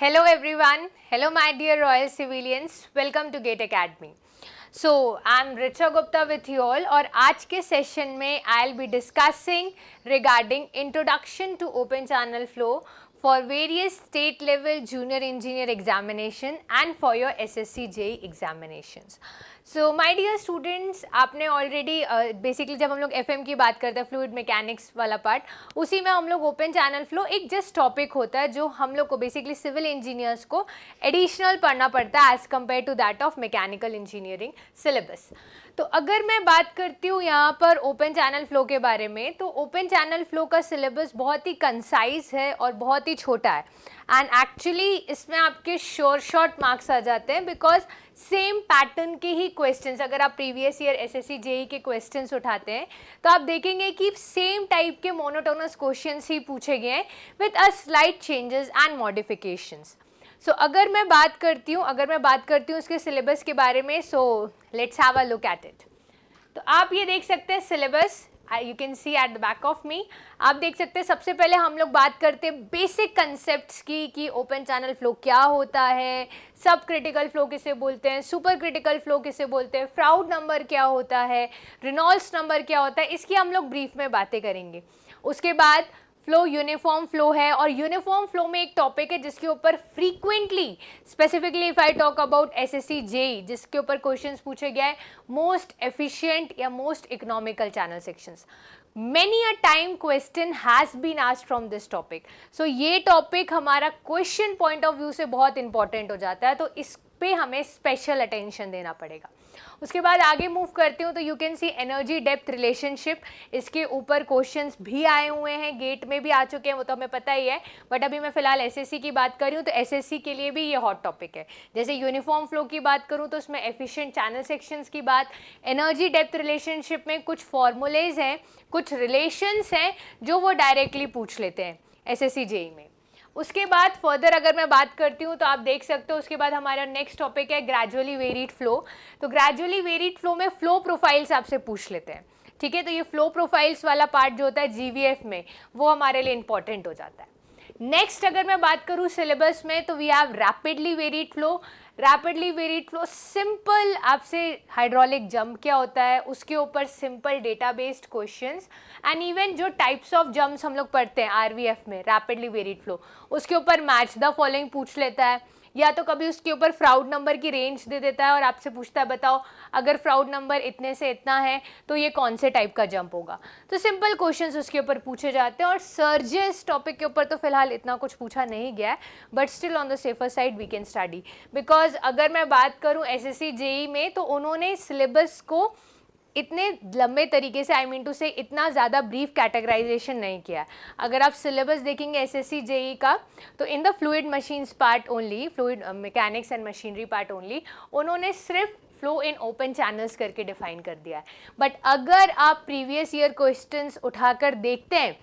Hello everyone. Hello my dear Royal Civilians. Welcome to GATE Academy. So I'm Richa Gupta with you all और आज के session में I'll be discussing regarding introduction to open channel flow for various state level junior engineer examination and for your SSC JEE examinations. So my dear students, आपने already basically जब हम लोग FM की बात करते हैं, फ्लूइड मैकेनिक्स वाला part, उसी में हम लोग ओपन चैनल फ्लो एक जस्ट टॉपिक होता है जो हम लोग को बेसिकली सिविल इंजीनियर्स को एडिशनल पढ़ना पड़ता है as compare to that of mechanical engineering syllabus. तो अगर मैं बात करती हूँ यहाँ पर ओपन चैनल फ्लो के बारे में, तो ओपन चैनल फ्लो का सिलेबस बहुत ही कंसाइज है और बहुत ही छोटा है एंड एक्चुअली इसमें आपके शॉर्ट मार्क्स आ जाते हैं बिकॉज सेम पैटर्न के ही क्वेश्चंस, अगर आप प्रीवियस ईयर एसएससी जेई के क्वेश्चंस उठाते हैं तो आप देखेंगे कि सेम टाइप के मोनोटोनस क्वेश्चंस ही पूछे गए हैं with a slight changes and modifications. So अगर मैं बात करती हूँ उसके सिलेबस के बारे में, so let's have a look at it. तो आप ये देख सकते हैं syllabus, you can see at the back of me. आप देख सकते हैं सबसे पहले हम लोग बात करते हैं बेसिक कंसेप्ट्स की कि ओपन चैनल फ्लो क्या होता है, सब क्रिटिकल फ्लो किसे बोलते हैं, सुपर क्रिटिकल फ्लो किसे बोलते हैं, फ्राउड नंबर क्या होता है, रेनॉल्ड्स नंबर क्या होता है, इसकी हम लोग ब्रीफ में बातें करेंगे. उसके बाद फ्लो यूनिफॉर्म फ्लो है और यूनिफॉर्म फ्लो में एक टॉपिक है जिसके ऊपर frequently, specifically if I talk about SSC JE, जिसके ऊपर क्वेश्चंस पूछे गए मोस्ट एफिशिएंट या most economical channel sections. Many a time question has been asked from this topic. So ये टॉपिक हमारा क्वेश्चन पॉइंट ऑफ व्यू से बहुत important हो जाता है, तो इस पे हमें स्पेशल अटेंशन देना पड़ेगा. उसके बाद आगे मूव करती हूँ तो you can see energy depth relationship, इसके ऊपर क्वेश्चंस भी आए हुए हैं, गेट में भी आ चुके हैं, वो तो हमें पता ही है, बट अभी मैं फिलहाल एसएससी की बात कर रही हूँ तो एसएससी के लिए भी ये हॉट टॉपिक है. जैसे यूनिफॉर्म फ्लो की बात करूँ तो उसमें एफिशिएंट चैनल सेक्शंस की बात, एनर्जी डेप्थ रिलेशनशिप में कुछ फॉर्मूलेज हैं, कुछ रिलेशंस हैं जो वो डायरेक्टली पूछ लेते हैं एसएससी जेई में. उसके बाद फर्दर अगर मैं बात करती हूँ तो आप देख सकते हो उसके बाद हमारा नेक्स्ट टॉपिक है ग्रेजुअली वेरीड फ्लो. तो ग्रेजुअली वेरीड फ्लो में फ्लो प्रोफाइल्स आपसे पूछ लेते हैं, ठीक है. तो ये फ्लो प्रोफाइल्स वाला पार्ट जो होता है जीवीएफ में, वो हमारे लिए इंपॉर्टेंट हो जाता है. नेक्स्ट अगर मैं बात करूँ सिलेबस में तो we have rapidly varied flow. Rapidly varied flow simple आपसे हाइड्रोलिक जंप क्या होता है उसके ऊपर simple data based questions and even जो टाइप्स ऑफ जंप्स हम लोग पढ़ते हैं आरवीएफ में रैपिडली वेरीड फ्लो, उसके ऊपर मैच द फॉलोइंग पूछ लेता है, या तो कभी उसके ऊपर फ्राउड नंबर की रेंज दे देता है और आपसे पूछता है बताओ अगर फ्राउड नंबर इतने से इतना है तो ये कौन से टाइप का जंप होगा. तो सिंपल क्वेश्चंस उसके ऊपर पूछे जाते हैं. और सर्जेस टॉपिक के ऊपर तो फिलहाल इतना कुछ पूछा नहीं गया है, but still on the safer side we can study, because अगर मैं बात करूँ एसएससी जेई में तो उन्होंने सिलेबस को इतने लंबे तरीके से, आई मीन टू से इतना ज़्यादा ब्रीफ कैटेगराइजेशन नहीं किया. अगर आप सिलेबस देखेंगे एसएससी जेई का तो in the fluid machines part only, fluid mechanics and machinery part only, उन्होंने सिर्फ फ्लो इन ओपन चैनल्स करके डिफाइन कर दिया है. बट अगर आप प्रीवियस ईयर क्वेश्चंस उठाकर देखते हैं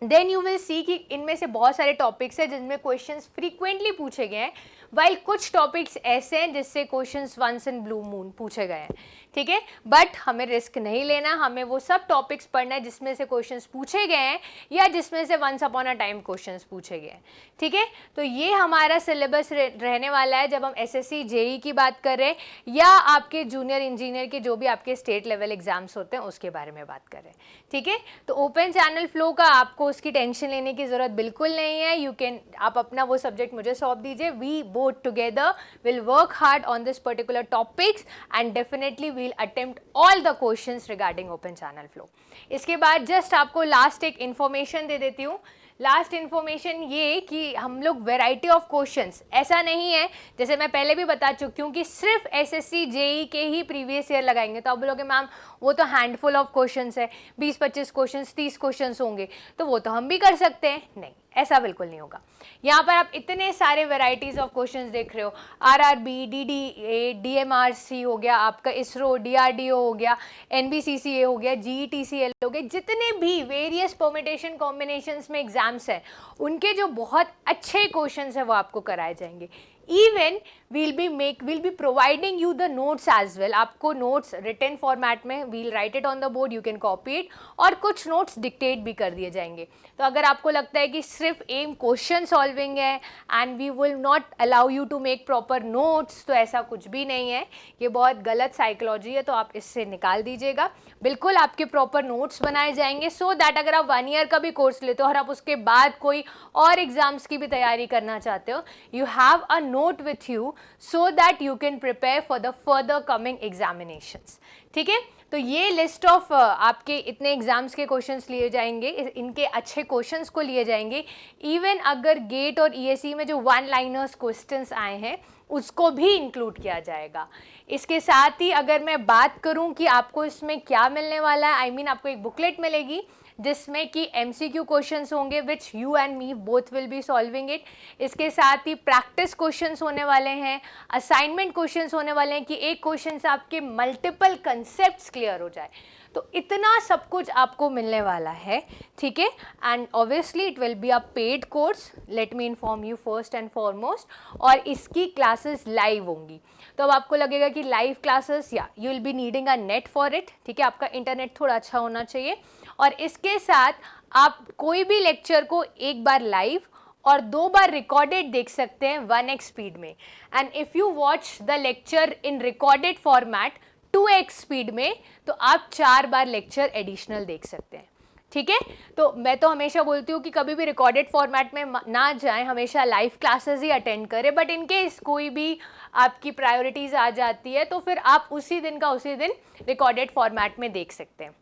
देन यू विल सी कि इनमें से बहुत सारे टॉपिक्स हैं जिनमें क्वेश्चंस फ्रीक्वेंटली पूछे गए हैं, वाइल कुछ टॉपिक्स ऐसे हैं जिससे questions once in blue moon पूछे गए हैं, ठीक है. बट हमें रिस्क नहीं लेना, हमें वो सब टॉपिक्स पढ़ना है जिसमें से क्वेश्चंस पूछे गए हैं या जिसमें से once upon a time questions पूछे गए हैं, ठीक है. तो ये हमारा सिलेबस रहने वाला है जब हम एसएससी जेई की बात कर रहे हैं या आपके जूनियर इंजीनियर के जो भी आपके स्टेट लेवल एग्जाम्स होते हैं उसके बारे में बात कर रहे हैं, ठीक है. तो ओपन चैनल फ्लो का आपको उसकी टेंशन लेने की ज़रूरत बिल्कुल नहीं है. यू कैन, आप अपना वो सब्जेक्ट मुझे सौंप दीजिए, we both together will work hard on this particular topics and definitely will attempt all the questions regarding open channel flow. इसके बाद जस्ट आपको लास्ट एक इन्फॉर्मेशन दे देती हूँ. लास्ट इन्फॉर्मेशन ये कि हम लोग वेराइटी ऑफ क्वेश्चंस, ऐसा नहीं है जैसे मैं पहले भी बता चुकी हूँ कि सिर्फ एसएससी जेई के ही प्रीवियस ईयर लगाएंगे तो आप बोलोगे मैम वो तो हैंडफुल ऑफ क्वेश्चंस है, 20-25 क्वेश्चंस 30 क्वेश्चंस होंगे तो वो तो हम भी कर सकते हैं. नहीं, ऐसा बिल्कुल नहीं होगा. यहाँ पर आप इतने सारे वेराइटीज़ ऑफ क्वेश्चंस देख रहे हो, आरआरबी, डीडीए, डीएमआरसी हो गया, आपका इसरो, डीआरडीओ हो गया, एनबीसीसीए हो गया, जीईटीसीएल हो गया, जितने भी वेरियस परम्यूटेशन कॉम्बिनेशंस में एग्जाम्स हैं उनके जो बहुत अच्छे क्वेश्चंस हैं वो आपको कराए जाएंगे. Even we'll be providing you the notes as well. आपको notes written format में we'll write it on the board, you can copy it, और कुछ notes dictate भी कर दिए जाएंगे. तो अगर आपको लगता है कि सिर्फ aim question solving है and we will not allow you to make proper notes, तो ऐसा कुछ भी नहीं है, ये बहुत गलत साइकोलॉजी है, तो आप इससे निकाल दीजिएगा. बिल्कुल आपके प्रॉपर नोट्स बनाए जाएंगे सो दैट अगर आप 1 ईयर का भी कोर्स लेते हो और आप उसके बाद कोई और एग्जाम्स की भी तैयारी करना चाहते हो, you have a note with you so that you can prepare for the further coming examinations. ठीक है, तो ये लिस्ट ऑफ आपके इतने एग्जाम्स के क्वेश्चंस लिए जाएंगे, इनके अच्छे क्वेश्चंस को लिए जाएंगे. इवन अगर गेट और ईएसई में जो 1 लाइनर्स क्वेश्चंस आए हैं उसको भी इंक्लूड किया जाएगा. इसके साथ ही अगर मैं बात करूं कि आपको इसमें क्या मिलने वाला है, आई मीन आपको एक बुकलेट मिलेगी जिसमें कि MCQ क्वेश्चंस होंगे which you and me both will be solving it. इसके साथ ही प्रैक्टिस क्वेश्चंस होने वाले हैं, असाइनमेंट क्वेश्चंस होने वाले हैं कि एक क्वेश्चन से आपके मल्टीपल कंसेप्ट्स क्लियर हो जाए. तो इतना सब कुछ आपको मिलने वाला है. ठीक है, and obviously it will be a paid course, let me inform you first and foremost. और इसकी क्लासेस लाइव होंगी. तो अब आपको लगेगा कि लाइव क्लासेस, या you will be needing a net for it. ठीक है, आपका इंटरनेट थोड़ा अच्छा होना चाहिए. और इसके साथ आप कोई भी लेक्चर को एक बार लाइव और 2 बार रिकॉर्डेड देख सकते हैं 1x स्पीड में. And if you watch the lecture in recorded format 2x speed में, तो आप 4 बार लेक्चर एडिशनल देख सकते हैं. ठीक है, तो मैं तो हमेशा बोलती हूँ कि कभी भी रिकॉर्डेड फॉर्मेट में ना जाएं, हमेशा लाइव क्लासेस ही अटेंड करें. बट इन केस कोई भी आपकी प्रायोरिटीज़ आ जाती है तो फिर आप उसी दिन का उसी दिन रिकॉर्डेड फॉर्मेट में देख सकते हैं.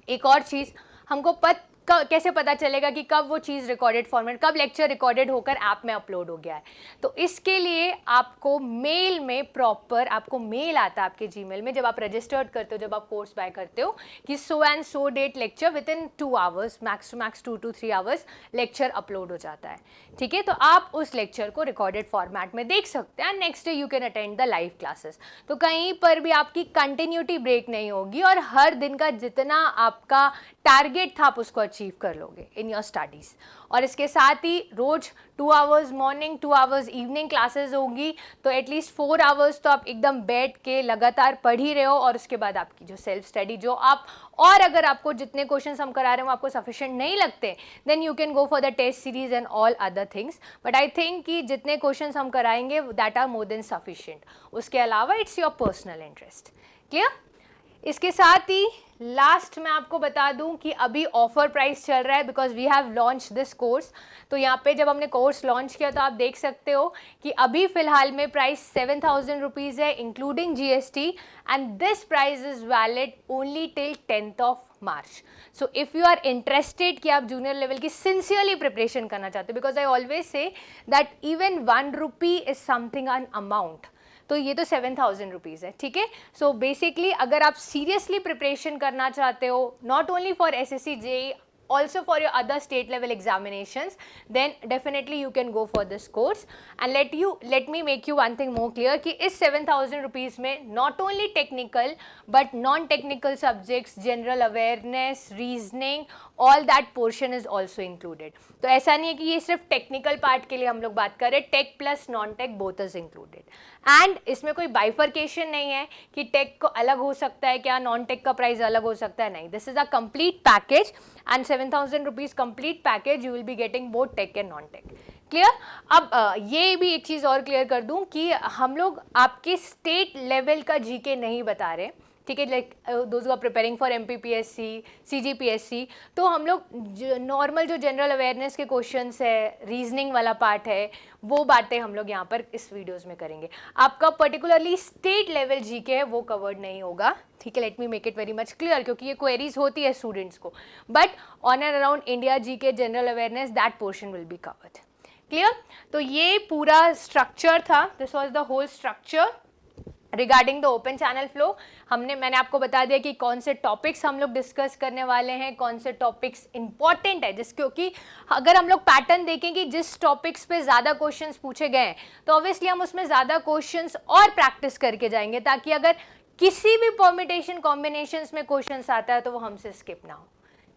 एक और चीज़, हमको कैसे पता चलेगा कि कब वो चीज़ रिकॉर्डेड फॉर्मेट, कब लेक्चर रिकॉर्डेड होकर ऐप में अपलोड हो गया है. तो इसके लिए आपको मेल में प्रॉपर आपको मेल आता है आपके जीमेल में जब आप रजिस्टर्ड करते हो, जब आप कोर्स बाय करते हो कि so and so date lecture within 2 hours, max to max 2 to 3 hours lecture upload हो जाता है. ठीक है, तो आप उस लेक्चर को रिकॉर्डेड फॉर्मेट में देख सकते हैं. Next day you can attend the live classes. तो कहीं पर भी आपकी कंटिन्यूटी ब्रेक नहीं होगी और हर दिन का जितना आपका टारगेट था आप उसको अचीव कर लोगे इन योर स्टडीज़. और इसके साथ ही रोज 2 hours morning 2 hours evening classes होगी. तो एटलीस्ट 4 आवर्स तो आप एकदम बैठ के लगातार पढ़ ही रहे हो. और उसके बाद आपकी जो सेल्फ स्टडी जो आप, और अगर आपको जितने क्वेश्चंस हम करा रहे हो आपको सफिशिएंट नहीं लगते, then you can go for the test series and all other things. But I think कि जितने क्वेश्चंस हम कराएंगे that are more than sufficient. उसके अलावा it's your personal interest. Clear? इसके साथ ही लास्ट मैं आपको बता दूं कि अभी ऑफर प्राइस चल रहा है because we have launch this course. तो यहाँ पे जब हमने कोर्स लॉन्च किया तो आप देख सकते हो कि अभी फ़िलहाल में प्राइस 7,000 रुपीज़ है including GST. And this price is valid only till 10th of March. So if you are interested कि आप जूनियर लेवल की सिंसियरली प्रिपरेशन करना चाहते हो, because I always say that even 1 rupee is something an amount. तो ये तो 7,000 rupees है. ठीक है, सो बेसिकली अगर आप सीरियसली प्रिपरेशन करना चाहते हो not only for SSC JEE, also for your other state level examinations, then definitely you can go for this course. And let me make you one thing more clear कि इस 7,000 rupees में not only technical but non-technical subjects, general awareness, reasoning, all that portion is also included. तो ऐसा नहीं है कि ये सिर्फ टेक्निकल पार्ट के लिए हम लोग बात करें, tech plus non tech both is included. And इसमें कोई बाइफर्केशन नहीं है कि टेक को अलग हो सकता है क्या, नॉन टेक का प्राइस अलग हो सकता है, नहीं. This is a complete package and 7,000 rupees complete package you will be getting both tech and non tech. Clear? अब ये भी एक चीज़ और क्लियर कर दूं कि हम लोग आपके स्टेट लेवल का जीके नहीं बता रहे. ठीक है, like those are preparing for MPPSC, CGPSC, तो हम लोग नॉर्मल जो जनरल अवेयरनेस के क्वेश्चंस है, रीजनिंग वाला पार्ट है, वो बातें हम लोग यहाँ पर इस वीडियोस में करेंगे. आपका पर्टिकुलरली स्टेट लेवल जीके है वो कवर्ड नहीं होगा. ठीक है, let me make it very much clear क्योंकि ये क्वेरीज होती है स्टूडेंट्स को. But on and around India GK general awareness that portion will be covered. Clear? तो ये पूरा स्ट्रक्चर था. This was the whole structure regarding the open channel flow. मैंने आपको बता दिया कि कौन से टॉपिक्स हम लोग डिस्कस करने वाले हैं, कौन से टॉपिक्स इंपॉर्टेंट है, क्योंकि अगर हम लोग पैटर्न देखें कि जिस टॉपिक्स पे ज़्यादा क्वेश्चंस पूछे गए हैं तो ऑब्वियसली हम उसमें ज़्यादा क्वेश्चंस और प्रैक्टिस करके जाएंगे ताकि अगर किसी भी परमिटेशन कॉम्बिनेशंस में क्वेश्चंस आता है तो वो हमसे स्किप ना हो.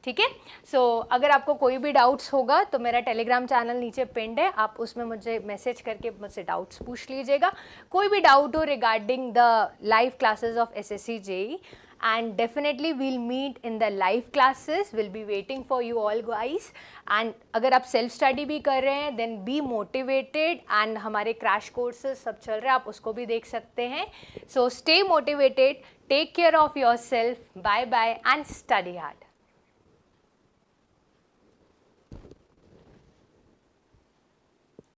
ठीक है। सो अगर आपको कोई भी डाउट्स होगा तो मेरा टेलीग्राम चैनल नीचे पिंड है, आप उसमें मुझे मैसेज करके मुझसे डाउट्स पूछ लीजिएगा। कोई भी डाउट हो regarding the live classes of SSC JEE, and definitely we'll meet in the live classes, we'll be waiting for you all guys। and अगर आप सेल्फ स्टडी भी कर रहे हैं then be motivated, and हमारे क्रैश कोर्सेज सब चल रहे हैं, आप उसको भी देख सकते हैं। so stay motivated, take care of yourself, bye bye and study hard।